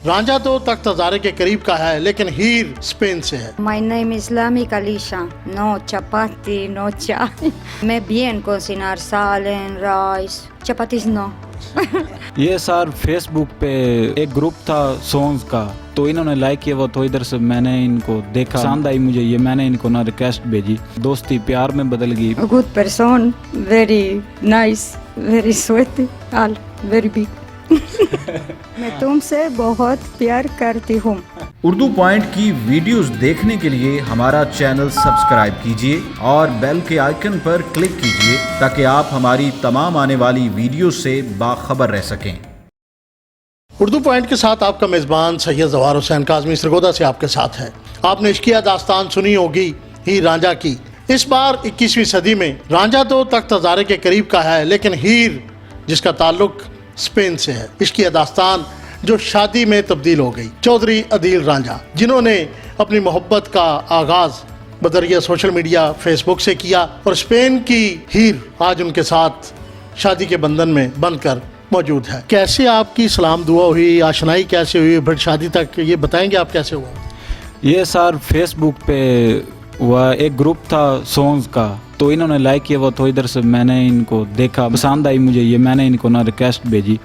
रांझा तो तख्त हज़ारे के करीब का है, लेकिन हीर स्पेन से है। My name is Lamik Alisha. No chapati, no chai. Me bien cocinar sal and rice. Chapatis no. ये सर फेसबुक पे एक ग्रुप था सॉन्ग्स का, तो इन्होंने लाइक किया वो, तो इधर से मैंने इनको देखा, पसंद आई मुझे ये, मैंने इनको ना रिक्वेस्ट भेजी, दोस्ती प्यार में बदल गई। A good person, very nice, very sweet, all very big. मैं तुमसे बहुत प्यार करती हूँ। उर्दू पॉइंट की वीडियोस देखने के लिए हमारा चैनल सब्सक्राइब कीजिए और बेल के आइकन पर क्लिक कीजिए ताकि आप हमारी तमाम आने वाली वीडियो से बाखबर रह सकें। उर्दू पॉइंट के साथ आपका मेज़बान सैयद ज़वार हुसैन काज़मी सरगोदा से आपके साथ है। आपने इश्किया दास्तान सुनी होगी हीर रांझा की। इस बार 21वीं सदी में रांझा तो तख्त हज़ारे के करीब का है, लेकिन हीर जिसका ताल्लुक स्पेन से है। इश्किया दास्तान जो शादी में तब्दील हो गई। चौधरी अदील रांझा, जिन्होंने अपनी मोहब्बत का आगाज़ बदरिया सोशल मीडिया फेसबुक से किया, और स्पेन की हीर आज उनके साथ शादी के बंधन में बनकर मौजूद है। कैसे आपकी सलाम दुआ हुई, आशनाई कैसे हुई, फिर शादी तक, ये बताएंगे आप कैसे हुआ? ये सर फेसबुक पे हुआ, एक ग्रुप था सॉन्ग्स का, तो इन्होंने लाइक किया वो, तो इधर से मैंने इनको देखा, पसंद आई मुझे ये, मैंने इनको ना रिक्वेस्ट भेजी,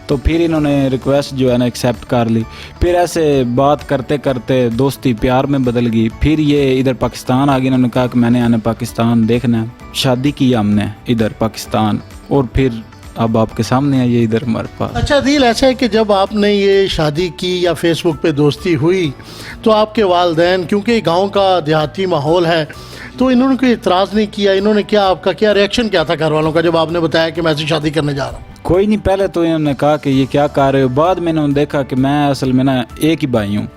तो फिर इन्होंने रिक्वेस्ट जो है ना एक्सेप्ट कर ली। फिर ऐसे बात करते करते दोस्ती प्यार में बदल गई। फिर ये इधर पाकिस्तान आ गए, इन्होंने कहा कि मैंने आना पाकिस्तान देखना है, शादी की हमने इधर पाकिस्तान, और फिर अब आपके सामने है ये इधर हमारे पास। अच्छा दिल, ऐसा है कि जब आपने ये शादी की या फेसबुक पे दोस्ती हुई, तो आपके वालिदैन, क्योंकि गांव का देहाती माहौल है, तो इन्होंने कोई इतराज़ नहीं किया? इन्होंने क्या, आपका क्या रिएक्शन क्या था घर वालों का जब आपने बताया कि मैं ऐसी शादी करने जा रहा हूँ? कोई नहीं, पहले तो इन्होंने कहा कि ये क्या कर रहे हो, बाद में इन्होंने देखा कि मैं असल में ना एक ही भाई हूँ,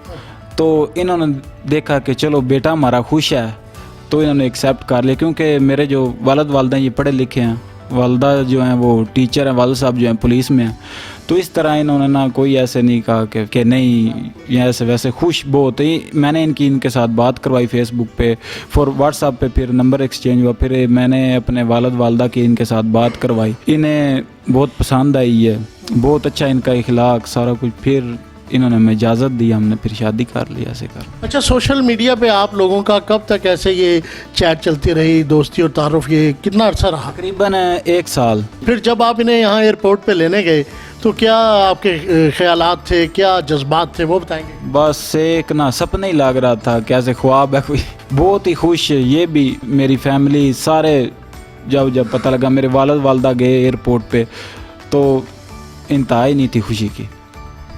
तो इन्होंने देखा कि चलो बेटा हमारा खुश है, तो इन्होंने एक्सेप्ट कर लिया। क्योंकि मेरे जो वालिद वालदा ये पढ़े लिखे हैं, वालदा जो हैं वो टीचर हैं, वालिद साहब जो हैं पुलिस में हैं, तो इस तरह इन्होंने ना कोई ऐसे नहीं कहा कि नहीं, ये ऐसे वैसे खुश बहुत ही। मैंने इनके साथ बात करवाई फेसबुक पे, फिर व्हाट्सएप पे, फिर नंबर एक्सचेंज हुआ, फिर मैंने अपने वालिद वालदा की इनके साथ बात करवाई, इन्हें बहुत पसंद आई है, बहुत अच्छा इनका इखलाक सारा कुछ। फिर इन्होंने हमें इजाज़त दी, हमने फिर शादी कर ली ऐसे कर। अच्छा, सोशल मीडिया पे आप लोगों का कब तक ऐसे ये चैट चलती रही, दोस्ती और तारुफ, ये कितना अर्सा रहा? तकरीबन 1 साल। फिर जब आप इन्हें यहाँ एयरपोर्ट पे लेने गए, तो क्या आपके ख्यालात थे, क्या जज्बात थे, वो बताएंगे? बस एक ना सपना ही लग रहा था, कैसे ख्वाब है कोई। बहुत ही खुश, ये भी मेरी फैमिली सारे, जब पता लगा मेरे वालिद वालदा गए एयरपोर्ट पे, तो इंतहा ही नहीं थी खुशी की।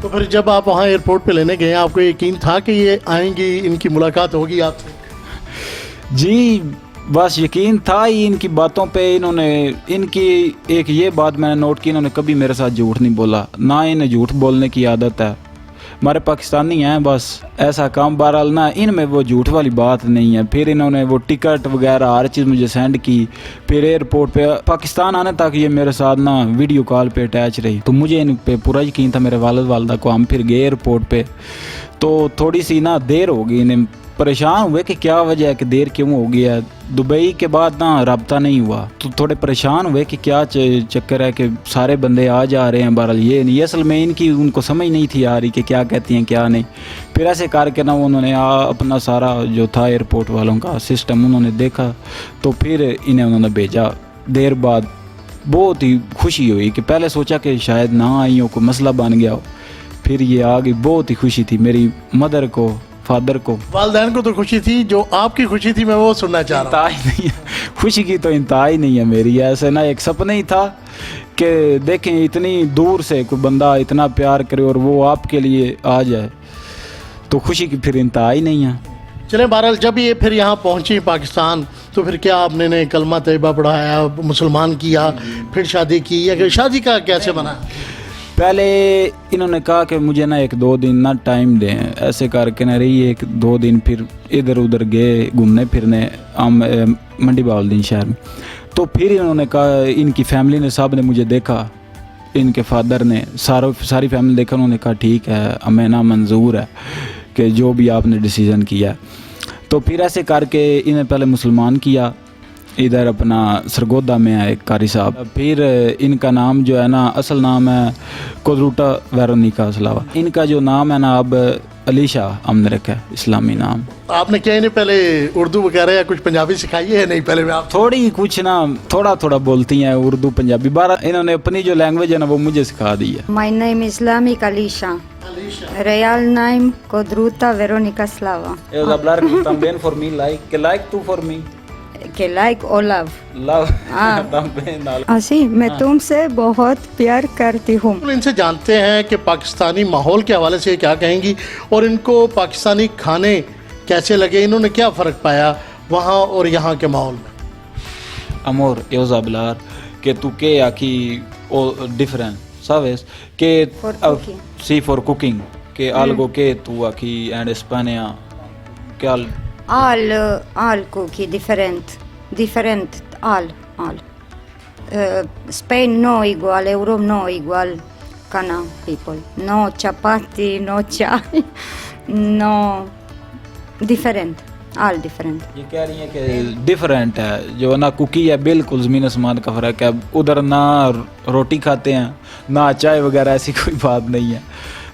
तो फिर जब आप वहाँ एयरपोर्ट पे लेने गए, आपको यकीन था कि ये आएंगी, इनकी मुलाकात होगी आपसे? जी बस यकीन था ही इनकी बातों पे। इनकी एक ये बात मैंने नोट की, इन्होंने कभी मेरे साथ झूठ नहीं बोला, ना इन्हें झूठ बोलने की आदत है। हमारे पाकिस्तानी हैं बस ऐसा काम, बहरहाल ना इनमें वो झूठ वाली बात नहीं है। फिर इन्होंने वो टिकट वगैरह हर चीज़ मुझे सेंड की। फिर एयरपोर्ट पे पाकिस्तान आने तक ये मेरे साथ ना वीडियो कॉल पे अटैच रही, तो मुझे इन पे पूरा यकीन था मेरे वालिद वालदा को। हम फिर गए एयरपोर्ट पे, तो थोड़ी सी ना देर हो गई, इन्हें परेशान हुए कि क्या वजह है कि देर क्यों हो गया। दुबई के बाद ना रब्ता नहीं हुआ, तो थोड़े परेशान हुए कि क्या चक्कर है कि सारे बंदे आ जा रहे हैं। बहरहाल ये नहीं, असल में इनकी उनको समझ नहीं थी आ रही कि क्या कहती हैं क्या नहीं। फिर ऐसे करके ना उन्होंने अपना सारा जो था एयरपोर्ट वालों का सिस्टम उन्होंने देखा, तो फिर इन्हें उन्होंने भेजा। देर बाद बहुत ही खुशी हुई कि पहले सोचा कि शायद ना आई हो, कोई मसला बन गया हो, फिर ये आ गई। बहुत ही खुशी थी मेरी मदर को, फादर को। वालिदैन को तो खुशी थी, जो आपकी खुशी थी मैं वो सुनना चाह रहा हूँ। इंतहा ही नहीं है, खुशी की तो इंतहा ही नहीं है मेरी। ऐसे ना एक सपना ही था कि देखें इतनी दूर से कोई बंदा इतना प्यार करे और वो आपके लिए आ जाए, तो खुशी की फिर इंतहा ही नहीं है। चलें, बहरहाल जब ये फिर यहाँ पहुँची पाकिस्तान, तो फिर क्या आपने ने कलमा तैयबा पढ़ाया, मुसलमान किया, फिर शादी की, या शादी का कैसे बना? पहले इन्होंने कहा कि मुझे ना 1-2 दिन ना टाइम दें, ऐसे करके ना रही 1-2 दिन। फिर इधर उधर गए घूमने फिरने मंडी बाउलदीन शहर में। तो फिर इन्होंने कहा, इनकी फैमिली ने, साहब ने मुझे देखा, इनके फादर ने, सारी फैमिली देखा, उन्होंने कहा ठीक है, हमें ना मंजूर है कि जो भी आपने डिसीज़न किया। तो फिर ऐसे करके इन्हें पहले मुसलमान किया, इधर अपना सरगोदा में है एक कारी साहब। फिर इनका नाम जो है ना, असल नाम है कोदरूटा वेरोनिका असलावा। इनका जो नाम है ना अब अलीशा हमने रखा है, इस्लामी नाम। आपने क्या इन्हें पहले उर्दू वगैरह या कुछ पंजाबी सिखाई है? नहीं, पहले मैं आप थोड़ी कुछ ना थोड़ा थोड़ा बोलती हैं उर्दू पंजाबी, बारह इन्होंने अपनी जो लैंग्वेज है ना वो मुझे सिखा दी है। My name is Islamic Alisha. Real name Kodruta Veronica Slava. Eu hablar também for me like tu for me. Que like or love. Love हाँ। também ना। आशी, मैं तुमसे बहुत प्यार करती हूँ। इनसे जानते हैं कि पाकिस्तानी माहौल के हवाले से क्या कहेंगी और इनको पाकिस्तानी खाने कैसे लगे, इन्होंने क्या फ़र्क पाया वहाँ और यहाँ के माहौल में। Amor, eu hablar que tu que aqui o different, sabes? Que For cooking. sí, for cooking. Que algo que tu aquí en España que All cookie different all. Spain no igual, Europe no igual, Cana people. No chapati, no chai, no different, all different. ये कह रही है कि different है, जो ना cookie है बिल्कुल ज़मीन आसमान का फ़र्क है। उधर ना रोटी खाते हैं ना चाय वगैरह, ऐसी कोई बात नहीं है।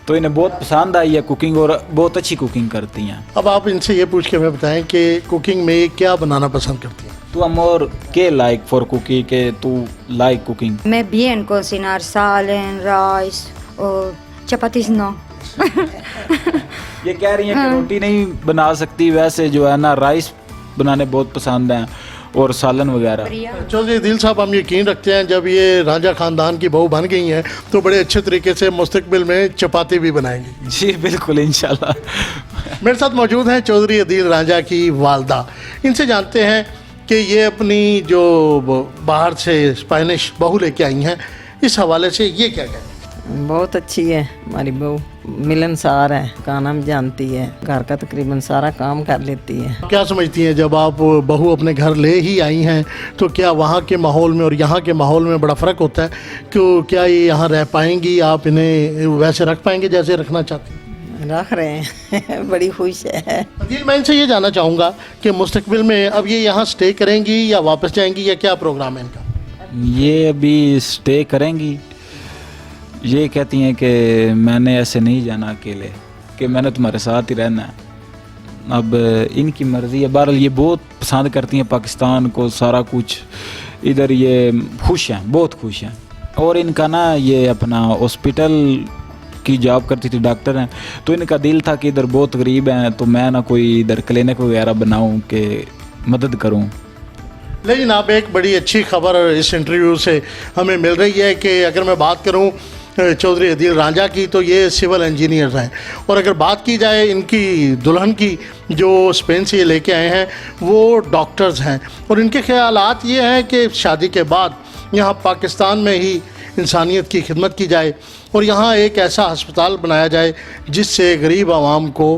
तो इन्हें बहुत पसंद आई है कुकिंग और बहुत अच्छी कुकिंग करती हैं। अब आप इनसे ये पूछ के हमें बताएं कि कुकिंग में क्या बनाना पसंद करती हैं। तू amor के लाइक फॉर कुकिंग के तू like cooking. Me bien cocinar salen, rice, or chapatis no. ये कह रही हैं कि रोटी नहीं बना सकती, वैसे जो है ना राइस बनाने बहुत पसंद हैं और सालन वगैरह। चौधरी दिल साहब, हम यकीन रखते हैं जब ये रांझा खानदान की बहू बन गई हैं तो बड़े अच्छे तरीके से मुस्तकबिल में चपाती भी बनाएंगी। जी बिल्कुल, इंशाल्लाह। मेरे साथ मौजूद हैं चौधरी अदील रांझा की वालदा। इनसे जानते हैं कि ये अपनी जो बाहर से स्पेनिश बहू लेके आई हैं, इस हवाले से ये क्या कहें। बहुत अच्छी है हमारी बहू, मिलनसार है, गाना भी जानती है, घर का तकरीबन सारा काम कर लेती है। क्या समझती हैं जब आप बहू अपने घर ले ही आई हैं तो क्या वहाँ के माहौल में और यहाँ के माहौल में बड़ा फ़र्क होता है? क्यों, क्या ये यहाँ रह पाएंगी, आप इन्हें वैसे रख पाएंगे जैसे रखना चाहती हैं? रख रहे हैं बड़ी खुश है। अदील, मैं इनसे ये जानना चाहूँगा कि मुस्तकबिल में अब ये यहाँ स्टे करेंगी या वापस जाएंगी या क्या प्रोग्राम है इनका? ये अभी स्टे करेंगी। ये कहती हैं कि मैंने ऐसे नहीं जाना अकेले, कि मैंने तुम्हारे साथ ही रहना है। अब इनकी मर्ज़ी है। बहरहाल ये बहुत पसंद करती हैं पाकिस्तान को, सारा कुछ इधर ये खुश हैं, बहुत खुश हैं। और इनका ना ये अपना हॉस्पिटल की जॉब करती थी, डॉक्टर हैं, तो इनका दिल था कि इधर बहुत गरीब हैं तो मैं ना कोई इधर क्लिनिक वगैरह बनाऊं कि मदद करूं। लेकिन अब एक बड़ी अच्छी खबर इस इंटरव्यू से हमें मिल रही है कि अगर मैं बात करूं चौधरी अदील रांझा की तो ये सिविल इंजीनियर हैं, और अगर बात की जाए इनकी दुल्हन की जो स्पेन से ये लेके आए हैं वो डॉक्टर्स हैं, और इनके ख्यालात ये हैं कि शादी के बाद यहाँ पाकिस्तान में ही इंसानियत की खिदमत की जाए और यहाँ एक ऐसा अस्पताल बनाया जाए जिससे गरीब आवाम को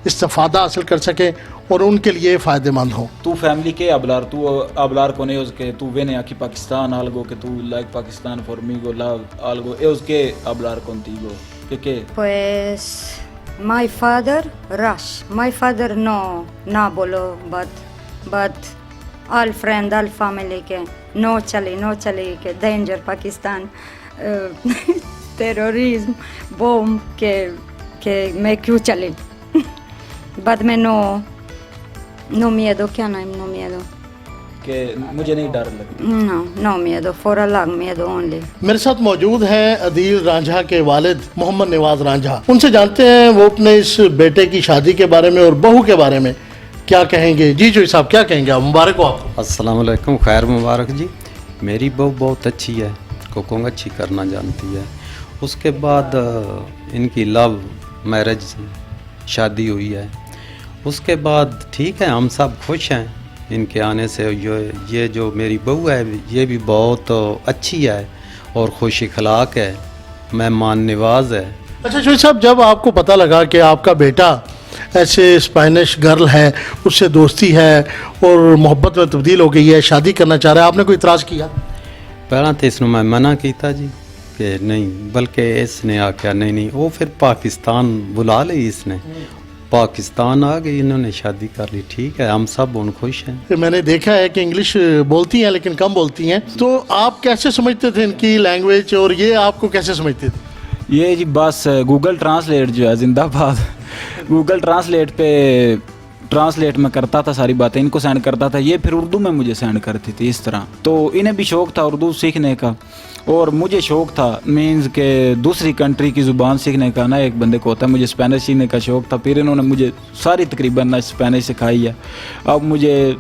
इस्तेफादा हासिल कर सकें और उनके लिए फ़ायदेमंद हो। तू फैमिली के hablar, tú hablar con ellos que tú vienes aquí a Pakistán, algo que tú like Pakistan for me, go love, algo, ellos que hablar contigo, que Pues my father rush. My father no bolo, but all friend, all family के no चले के danger Pakistan, terrorism, bomb के मैं क्यों चले। बाद में no miedo, क्या नाम no miedo, कि मुझे नहीं डर लगता। no miedo, for Allah miedo only। मेरे साथ मौजूद हैं अदील रांझा के वालिद मोहम्मद नवाज रांझा। उनसे जानते हैं वो अपने इस बेटे की शादी के बारे में और बहू के बारे में क्या कहेंगे। जी जो साहब, क्या कहेंगे आप? मुबारक हो आपको। अस्सलाम वालेकुम, खैर मुबारक जी। मेरी बहू बहुत अच्छी है, कुकिंग अच्छी करना जानती है। उसके बाद इनकी लव मैरिज शादी हुई है। उसके बाद ठीक है, हम सब खुश हैं इनके आने से। ये जो मेरी बहू है ये भी बहुत अच्छी है और खुश अखलाक है, मेहमान नवाज है। अच्छा शोई साहब, जब आपको पता लगा कि आपका बेटा ऐसे स्पेनिश गर्ल है, उससे दोस्ती है और मोहब्बत में तब्दील हो गई है, शादी करना चाह रहा है, आपने कोई इतराज़ किया? पहला तो इसने मैं मना किया जी कि नहीं, बल्कि इसने आख्या नहीं वो फिर पाकिस्तान बुला ली इसने पाकिस्तान आ गई, इन्होंने शादी कर ली, ठीक है, हम सब उन खुश हैं। कि मैंने देखा है कि इंग्लिश बोलती हैं लेकिन कम बोलती हैं, तो आप कैसे समझते थे इनकी लैंग्वेज और ये आपको कैसे समझते थे? ये जी बस गूगल ट्रांसलेट जो है जिंदाबाद, गूगल ट्रांसलेट पे ट्रांसलेट में करता था, सारी बातें इनको सेंड करता था, ये फिर उर्दू में मुझे सेंड करती थी इस तरह। तो इन्हें भी शौक़ था उर्दू सीखने का और मुझे शौक़ था मीन्स के दूसरी कंट्री की ज़ुबान सीखने का ना, एक बंदे को होता है, मुझे स्पेनिश सीखने का शौक़ था। फिर इन्होंने मुझे सारी तकरीबन ना स्पेनिश सिखाई है, अब मुझे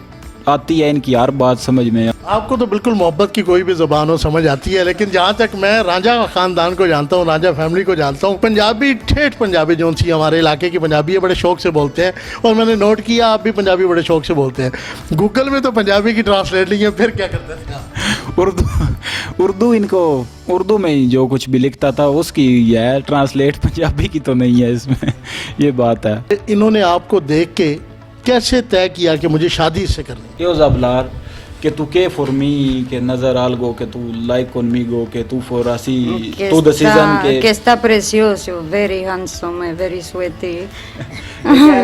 आती है इनकी हर बात समझ में। आपको तो बिल्कुल मोहब्बत की कोई भी ज़बान हो समझ आती है, लेकिन जहाँ तक मैं रांझा ख़ानदान को जानता हूँ, रांझा फैमिली को जानता हूँ, पंजाबी ठेठ पंजाबी जो सी हमारे इलाके की पंजाबी है बड़े शौक़ से बोलते हैं, और मैंने नोट किया आप भी पंजाबी बड़े शौक़ से बोलते हैं। गूगल में तो पंजाबी की ट्रांसलेट नहीं है, फिर क्या करते थे आप? उर्दू इनको उर्दू में ही जो कुछ भी लिखता था उसकी है ट्रांसलेट, पंजाबी की तो नहीं है इसमें ये बात है। इन्होंने आपको देख के कैसे तय किया कि मुझे शादी इससे करनी? यो ज़बलार कि तू के फॉर मी के नजर आल गो के तू लाइक ऑन मी गो के तू फॉर असी तू द सीजन के que está precioso, very handsome, very sweaty,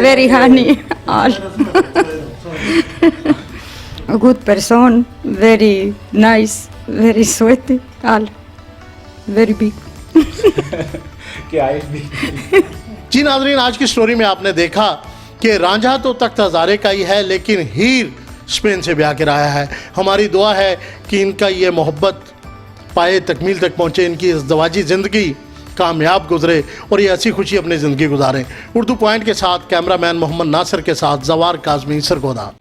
very honey, all. A good person, very nice, very sweaty, all. Very big. के आइस भी। जी नाज़रीन, आज की स्टोरी में आपने देखा कि रांझा तो तख्त हज़ारे का ही है, लेकिन हीर स्पेन से ब्याह के आया है। हमारी दुआ है कि इनका ये मोहब्बत पाए तकमील तक पहुँचे, इनकी ज़वाजी ज़िंदगी कामयाब गुजरे और ये हंसी खुशी अपनी ज़िंदगी गुजारें। उर्दू पॉइंट के साथ कैमरामैन मोहम्मद नासिर के साथ जवार काज़मी सरगोदा।